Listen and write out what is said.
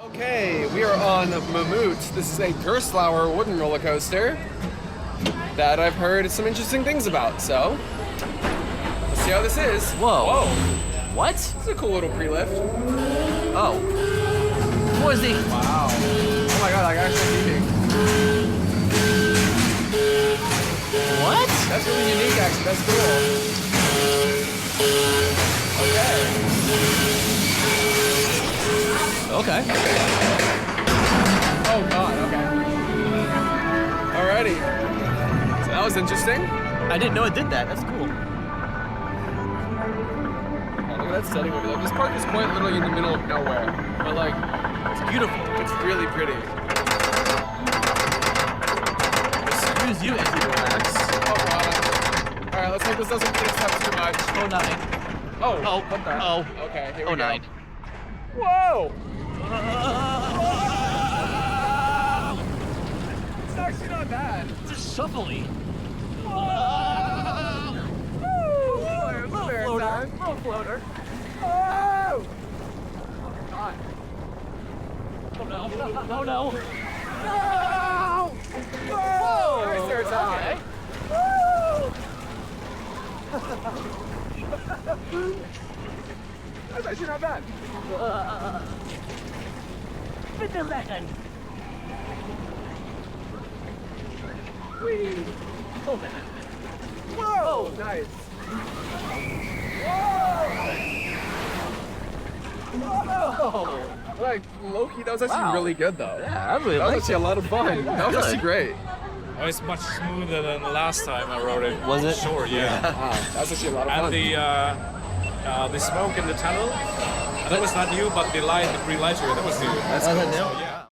Okay, we are on Mammut. This is a Gerstlauer wooden roller coaster that I've heard some interesting things about, so let's see how this is. Whoa. What? This is a cool little pre-lift. Oh. What is he? Wow. Oh my god, like actually leaving. What? That's really unique, actually. That's cool. Okay. Oh god, okay. Alrighty. So that was interesting. I didn't know it did that. That's cool. Oh, look at that setting over there. This park is quite literally in the middle of nowhere. But like, It's beautiful. it's really pretty. Excuse you as you relax. Oh god. Alright, let's hope this doesn't get us up too much. Oh, 9. Oh, Oh, what the? oh. Okay, here we Oh, go. 9. Whoa! It's actually not bad. It's just shuffly. Little floater. Little floater. Oh! God. Oh no. Oh no. No! Whoa! Nice air time. Okay. Woo! That's actually not bad. Bitte lächeln. Whee! Oh man. Whoa! Nice. Whoa! Like, Loki, that was actually Wow. really good though. Yeah, I really That was liked actually a lot of fun. That was good. actually great. Oh, it's much smoother than the last time I rode it. Was it? Sure, yeah. Wow, that's actually a lot of fun. And the smoke in the tunnel, that was not new, but the light, the green light, that was new. That's good. So, yeah.